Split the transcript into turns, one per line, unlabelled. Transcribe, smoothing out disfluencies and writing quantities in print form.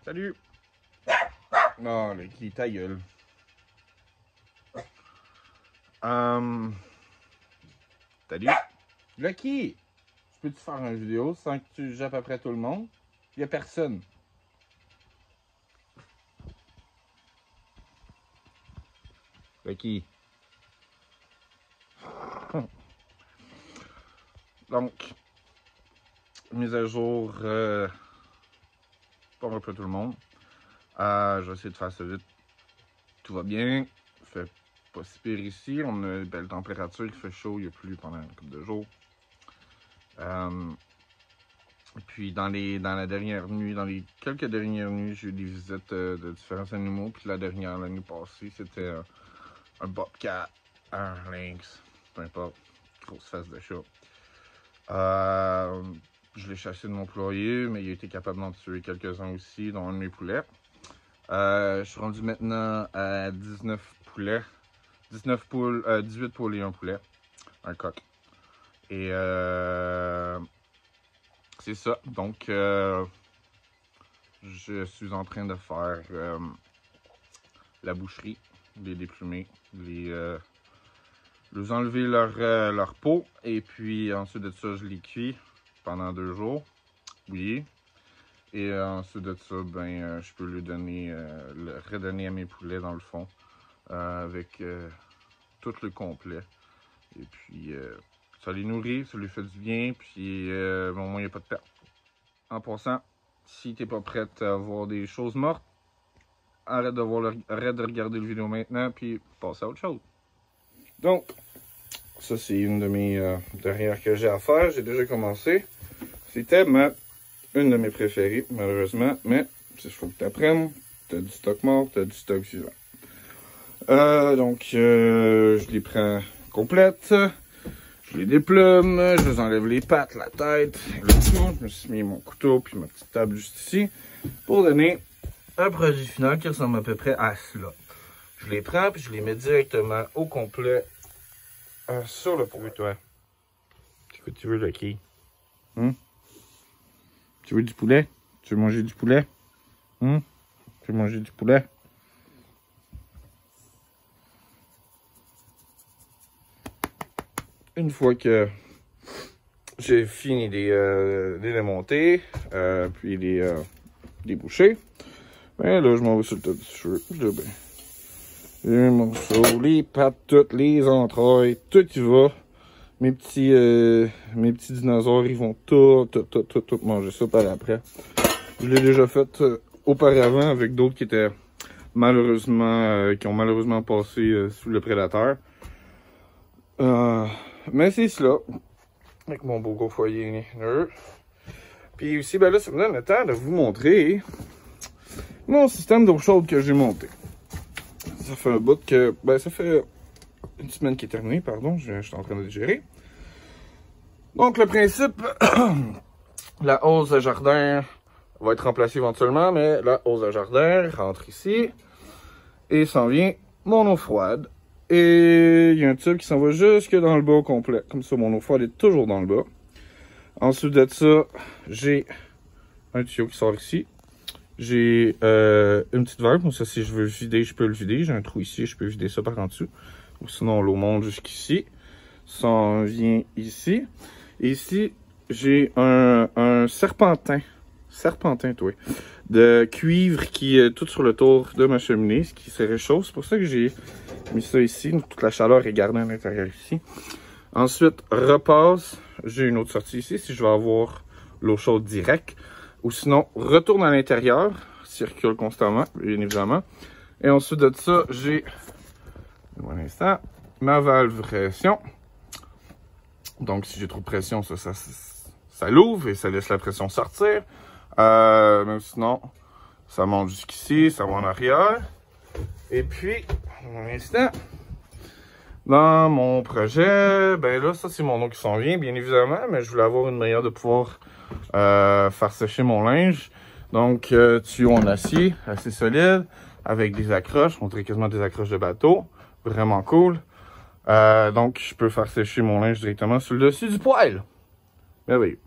Salut! Non, le qui ta gueule. Salut! Lucky! Je peux-tu faire une vidéo sans que tu jappes après tout le monde? Y'a personne. Lucky. Donc, mise à jour pour un peu tout le monde. Je vais essayer de faire ça vite. Tout va bien. Il fait pas si pire ici. On a une belle température. Il fait chaud. Il a plu pendant une couple de jours. Puis dans la dernière nuit, dans les quelques dernières nuits, j'ai eu des visites de différents animaux. Puis la dernière, l'année passée, c'était un bobcat, un lynx, peu importe, grosse face de chat. Je l'ai chassé de mon poulailler, mais il a été capable d'en tuer quelques-uns aussi, dont un de mes poulets. Je suis rendu maintenant à 19 poulets. 18 poules et un poulet. Un coq. Et c'est ça. Donc, je suis en train de faire la boucherie, les déplumer, les enlever leur peau. Et puis ensuite de ça, je les cuis pendant 2 jours. Oui. Et ensuite de ça, ben, je peux le redonner à mes poulets dans le fond. Avec tout le complet. Et puis, ça les nourrit, ça lui fait du bien. Puis, au moins, il n'y a pas de perte. En passant, si tu n'es pas prête à voir des choses mortes, arrête de regarder la vidéo maintenant, puis passe à autre chose. Donc, ça, c'est une de mes dernières que j'ai à faire. J'ai déjà commencé. C'était une de mes préférées, malheureusement. Mais, il faut que tu apprennes. Tu as du stock mort, tu as du stock vivant. Donc, je les prends complètes. Je les déplume, je les enlève les pattes, la tête, le tout. Je me suis mis mon couteau puis ma petite table juste ici pour donner un produit final qui ressemble à peu près à cela. Je les prends puis je les mets directement au complet sur le pot. Toi, qu'est-ce que tu veux, Lucky? Tu veux du poulet? Tu veux manger du poulet? Tu veux manger du poulet? Une fois que j'ai fini de les monter, puis les boucher, ben là, je m'en vais sur le tas de cheveux. Les morceaux, les pattes, toutes les entrailles, tout y va. Mes petits dinosaures, ils vont tout manger ça par après. Je l'ai déjà fait auparavant avec d'autres qui étaient malheureusement, qui ont malheureusement passé sous le prédateur. Mais c'est cela, avec mon beau gros foyer neuf. Puis aussi, ben là, ça me donne le temps de vous montrer mon système d'eau chaude que j'ai monté. Ça fait un bout que, ben ça fait une semaine qui est terminée, pardon, je suis en train de digérer. Donc le principe, la hausse de jardin va être remplacée éventuellement, mais la hausse de jardin rentre ici et s'en vient mon eau froide. Et il y a un tube qui s'en va jusque dans le bas au complet. Comme ça, mon eau froide est toujours dans le bas. Ensuite de ça, j'ai un tuyau qui sort ici. J'ai une petite valve. Comme ça, si je veux le vider, je peux le vider. J'ai un trou ici, je peux vider ça par en dessous. Ou sinon, l'eau monte jusqu'ici. Ça en vient ici. Et ici, j'ai un serpentin. Serpentin, toi. De cuivre qui est tout sur le tour de ma cheminée, ce qui se réchauffe. C'est pour ça que j'ai mis ça ici. Toute la chaleur est gardée à l'intérieur ici. Ensuite, repasse. J'ai une autre sortie ici si je veux avoir l'eau chaude directe. Ou sinon, retourne à l'intérieur. Circule constamment, bien évidemment. Et ensuite de ça, j'ai un instant, ma valve pression. Donc, si j'ai trop de pression, ça l'ouvre et ça laisse la pression sortir. Mais sinon, ça monte jusqu'ici, ça va en arrière. Et puis, un instant, dans mon projet, ben là, ça c'est mon eau qui s'en vient, bien évidemment, mais je voulais avoir une manière de pouvoir faire sécher mon linge. Donc, tuyau en acier, assez solide, avec des accroches, on dirait quasiment des accroches de bateau, vraiment cool. Donc, je peux faire sécher mon linge directement sur le dessus du poêle. Merveilleux.